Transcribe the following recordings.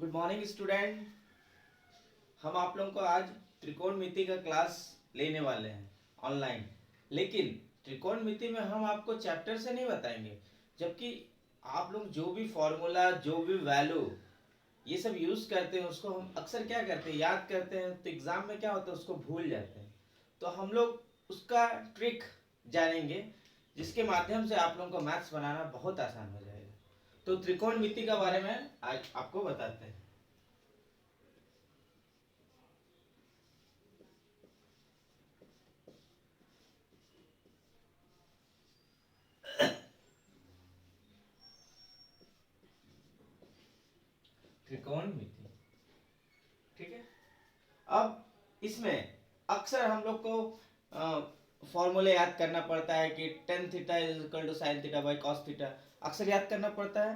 Good morning student. हम आप लोगों को आज त्रिकोणमिति का क्लास लेने वाले हैं ऑनलाइन। लेकिन त्रिकोणमिति में हम आपको चैप्टर से नहीं बताएंगे, जबकि आप लोग जो भी फॉर्मूला, जो भी वैल्यू ये सब यूज करते हैं उसको हम अक्सर क्या करते हैं, याद करते हैं, तो एग्जाम में क्या होता है उसको भूल जाते हैं। तो हम लोग उसका ट्रिक जानेंगे, जिसके माध्यम से आप लोगों को मैथ्स बनाना बहुत आसान हो जाएगा। तो त्रिकोणमिति के बारे में आज आपको बताते हैं। त्रिकोणमिति, ठीक है। अब इसमें अक्सर हम लोग को फॉर्मूले याद करना पड़ता है कि tan theta is equal to sine theta by cos theta, अक्सर याद करना पड़ता है।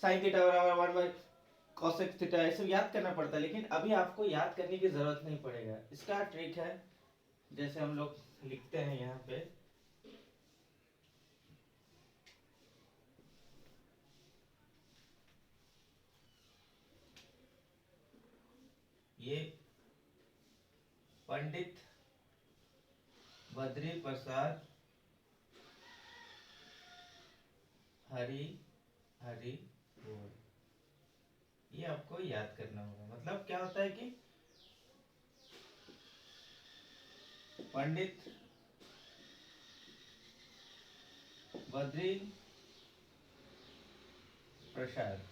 साइन थीटा बराबर वन बाई कॉसेक थीटा, ये सब याद करना पड़ता है। लेकिन अभी आपको याद करने की जरूरत नहीं पड़ेगा। इसका ट्रिक है, जैसे हम लोग लिखते हैं यहाँ पे, ये पंडित बद्री प्रसाद हरि हरि बोल, ये आपको याद करना होगा। मतलब क्या होता है कि पंडित बद्री प्रसाद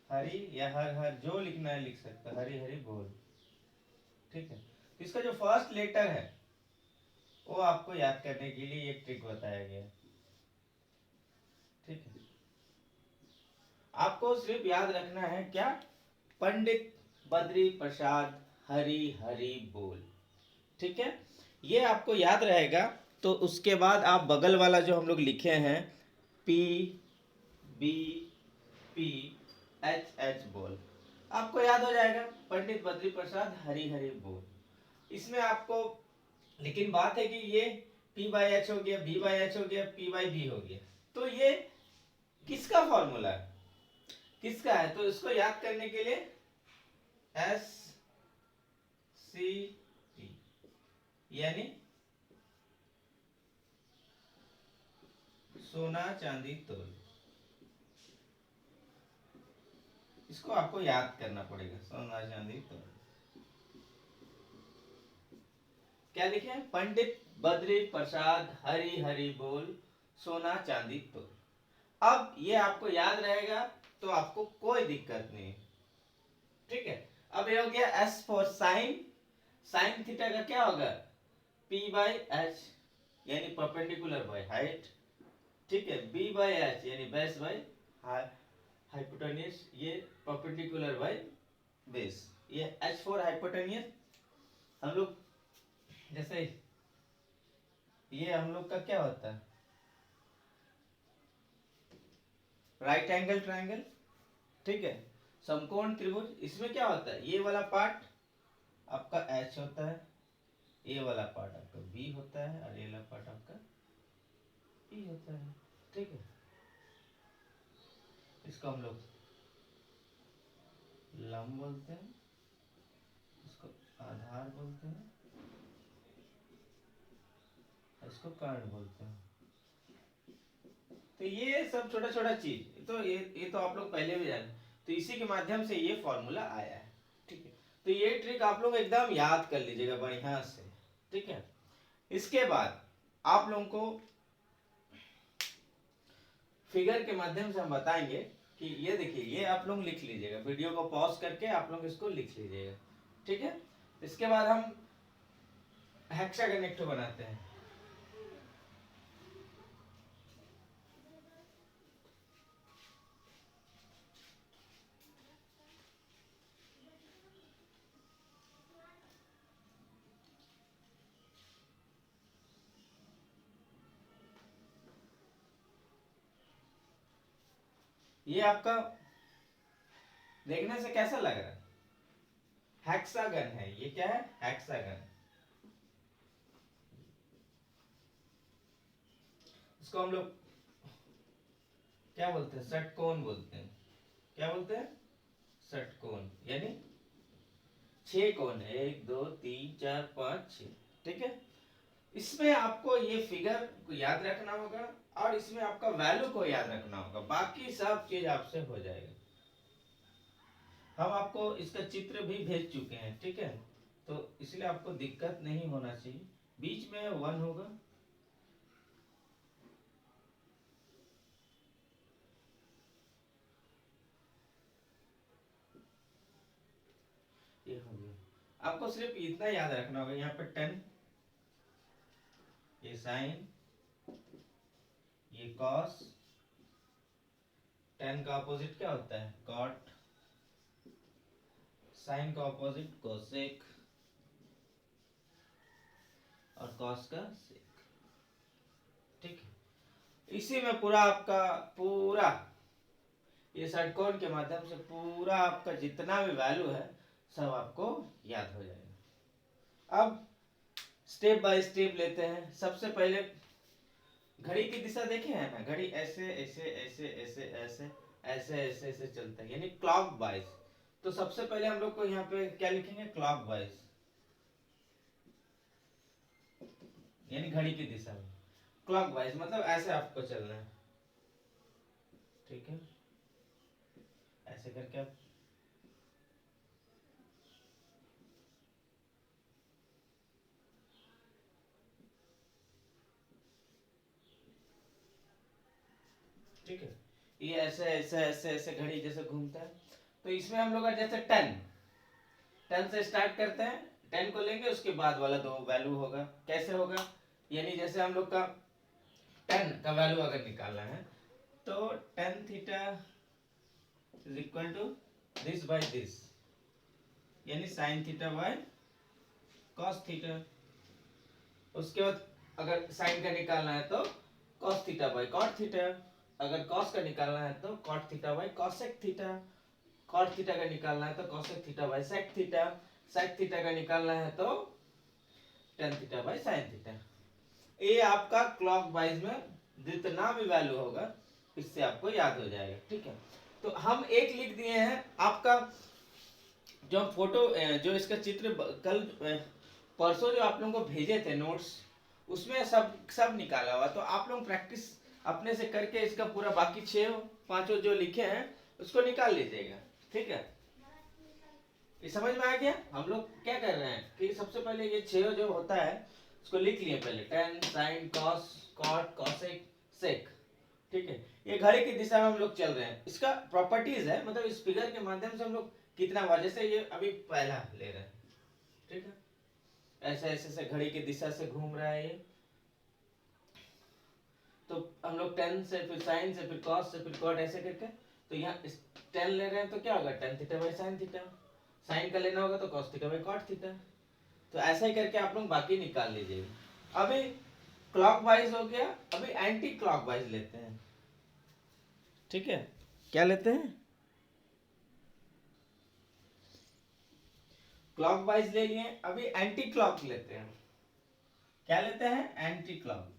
हरि या हर हर, जो लिखना है लिख सकता है, हरि हरि बोल, ठीक है। तो इसका जो फर्स्ट लेटर है वो आपको याद करने के लिए एक ट्रिक बताया गया, ठीक है। आपको सिर्फ याद रखना है क्या, पंडित बद्री प्रसाद हरि हरि बोल, ठीक है। ये आपको याद रहेगा। तो उसके बाद आप बगल वाला जो हम लोग लिखे हैं, P B P H H बोल, आपको याद हो जाएगा, पंडित बद्री प्रसाद हरि हरि बोल। इसमें आपको, लेकिन बात है कि ये P बाई एच हो गया, B बाई एच हो गया, P बाई बी हो गया, तो ये किसका फॉर्मूला है, किसका है? तो इसको याद करने के लिए एस सी टी, यानी सोना चांदी तोल, इसको आपको याद करना पड़ेगा। सोना चांदी तोल, क्या लिखे हैं? पंडित बद्री प्रसाद हरि हरि बोल, सोना चांदी तोल। अब ये आपको याद रहेगा तो आपको कोई दिक्कत नहीं, ठीक है। अब ये हो गया S for sine, sine theta का क्या होगा, P बाई एच, यानी परपेंडिकुलर बाई हाइट, ठीक है। B बाई एच यानी बेस बाई हाइपोटेन्यूज, ये परपेंडिकुलर बाई बेस। ये H फॉर हाइपोटेन्यूज, हम लोग जैसे ये हम लोग का क्या होता है, राइट एंगल ट्रायंगल, ठीक है। समकोण त्रिभुज, इसमें क्या होता है, ये वाला पार्ट आपका H होता है, ये वाला पार्ट आपका B होता है, और ये वाला पार्ट आपका P होता है, ठीक है। इसको हम लोग लंब बोलते हैं, इसको आधार बोलते हैं, इसको कर्ण बोलते हैं। तो ये सब छोटा छोटा चीज तो ये तो आप लोग पहले भी जाने, तो इसी के माध्यम से ये फॉर्मूला आया है, ठीक है। तो ये ट्रिक आप लोग एकदम याद कर लीजिएगा बढ़िया से, ठीक है। इसके बाद आप लोगों को फिगर के माध्यम से हम बताएंगे कि ये देखिए, ये आप लोग लिख लीजिएगा, वीडियो को पॉज करके आप लोग इसको लिख लीजिएगा, ठीक है। इसके बाद हम हेक्सागन एक बनाते हैं। ये आपका देखने से कैसा लग रहा है, हेक्सागन है, ये क्या है, हेक्सागन। इसको हम लोग क्या बोलते हैं, षटकोण बोलते हैं। क्या बोलते हैं, षटकोण, यानी 6 कोण है, 1 2 3 4 5 6। ठीक है, इसमें आपको ये फिगर को याद रखना होगा और इसमें आपका वैल्यू को याद रखना होगा, बाकी सब चीज आपसे हो जाएगा। हम आपको इसका चित्र भी भेज चुके हैं, ठीक है, तो इसलिए आपको दिक्कत नहीं होना चाहिए। बीच में 1 होगा, ये हो गया। आपको सिर्फ इतना याद रखना होगा, यहाँ पे 10, ये साइन, ये कॉस, 10 का अपोजिट क्या होता है, कॉट, साइन का अपोजिट कोसेक और कॉस का सेक। ठीक है, इसी में पूरा आपका पूरा ये षटकोण के माध्यम से पूरा आपका जितना भी वैल्यू है सब आपको याद हो जाएगा। अब स्टेप बाय स्टेप लेते हैं। सबसे पहले घड़ी की दिशा देखे हैं ना, घड़ी ऐसे ऐसे ऐसे ऐसे ऐसे ऐसे ऐसे ऐसे चलता है, यानी क्लॉक वाइज। तो सबसे पहले हम लोग को यहाँ पे क्या लिखेंगे, क्लॉक वाइज, यानी घड़ी की दिशा में क्लॉक वाइज, मतलब ऐसे आपको चलना है। ठीक है, ऐसे करके आप ठीक है, ये ऐसे ऐसे ऐसे ऐसे घड़ी जैसे घूमता है। तो इसमें हम लोग का जैसे 10 से स्टार्ट करते हैं, 10 को लेंगे, उसके बाद वाला 2 वैल्यू होगा। कैसे होगा, यानी जैसे हम लोग का 10 का वैल्यू अगर निकालना है तो tan theta is equal to this by this, यानी sin theta by cos theta. उसके बाद अगर sin का निकालना है तो cos theta by cot theta, अगर cos का निकालना है तो cot theta by cosec theta, cot theta का निकालना है तो cosec theta by sec theta, sec theta का निकालना है तो tan theta by sin theta. ये आपका क्लॉक वाइज में जितना भी वैल्यू होगा इससे आपको याद हो जाएगा। ठीक है, तो हम एक लिख दिए हैं। आपका जो हम फोटो जो इसका चित्र कल परसों जो आप लोगों को भेजे थे नोट्स, उसमें सब सब निकाला हुआ, तो आप लोग प्रैक्टिस अपने से करके इसका पूरा बाकी 6 5 जो लिखे हैं उसको निकाल लीजिएगा। ठीक है, ये समझ में आ गया। हम लोग क्या कर रहे हैं कि सबसे पहले ये 6 जो होता है उसको लिख लिए पहले, tan sin cos cot cosec sec। ठीक है, ये घड़ी की दिशा में हम लोग चल रहे हैं। इसका प्रॉपर्टीज है, मतलब इस फिगर के माध्यम से हम लोग कितना बार, जैसे ये अभी पहला ले रहे हैं, ठीक है, ऐसे ऐसे से घड़ी की दिशा से घूम रहा है ये। तो हम लोग tan से फिर sin से फिर cos से फिर cot ऐसे करके, तो यहाँ tan ले रहे हैं तो क्या होगा, tan theta by sin theta, sin का लेना होगा तो cos theta by cot theta. तो ऐसा ही करके आप लोग बाकी निकाल लीजिएगा। अभी क्लॉकवाइज हो गया, अभी एंटी क्लॉकवाइज लेते हैं। ठीक है, क्या लेते हैं, क्लॉकवाइज ले लिए, अभी एंटी क्लॉक लेते हैं। क्या लेते हैं, एंटी क्लॉक,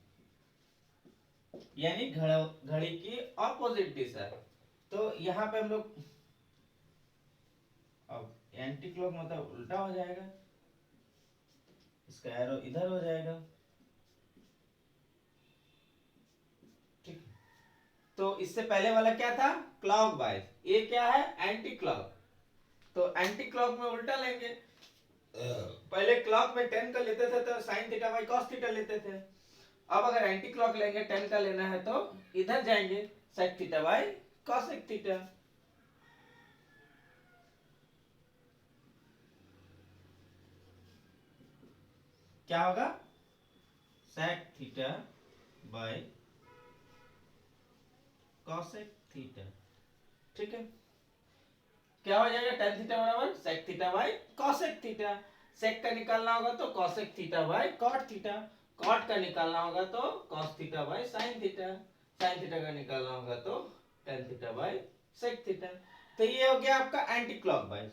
यानी घड़ी की ऑपोजिट दिशा। तो यहाँ पे हम लोग, अब एंटी क्लॉक मतलब उल्टा हो जाएगा, इसका एरो इधर हो जाएगा। ठीक, तो इससे पहले वाला क्या था, क्लॉकवाइज, ये क्या है, एंटी क्लॉक। तो एंटी क्लॉक में उल्टा लेंगे। पहले क्लॉक में 10 का लेते थे तो sin theta by cos theta लेते थे। अब अगर एंटी क्लॉक लेंगे, 10 का लेना है तो इधर जाएंगे, sec theta by cosec theta. क्या होगा, sec theta by cosec theta. ठीक है, क्या हो जाएगा, tan थीटा बराबर sec theta by cosec theta. sec का निकालना होगा तो cosec theta by cot theta, cot का निकालना होगा तो cos theta by sin theta, sin theta का निकालना होगा तो tan theta by sec theta. तो ये हो गया आपका anti clockwise.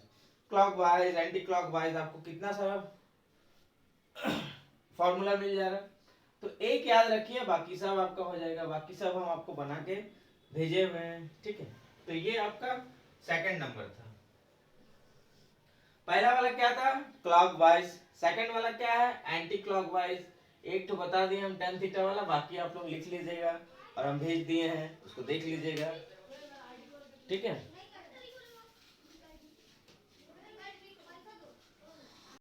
Clockwise anti clockwise आपको कितना सारा फॉर्मूला मिल जा रहा है। तो एक याद रखिए, बाकी सब आपका हो जाएगा, बाकी सब हम आपको बना के भेजे हुए हैं, ठीक है। तो ये आपका सेकंड नंबर था। पहला वाला क्या था, क्लॉकवाइज। सेकंड वाला क्या है, एंटी क्लॉकवाइज। एक तो बता दिए हम tan थीटा वाला, बाकी आप लोग लिख लीजिएगा और हम भेज दिए हैं, उसको देख लीजिएगा, ठीक है।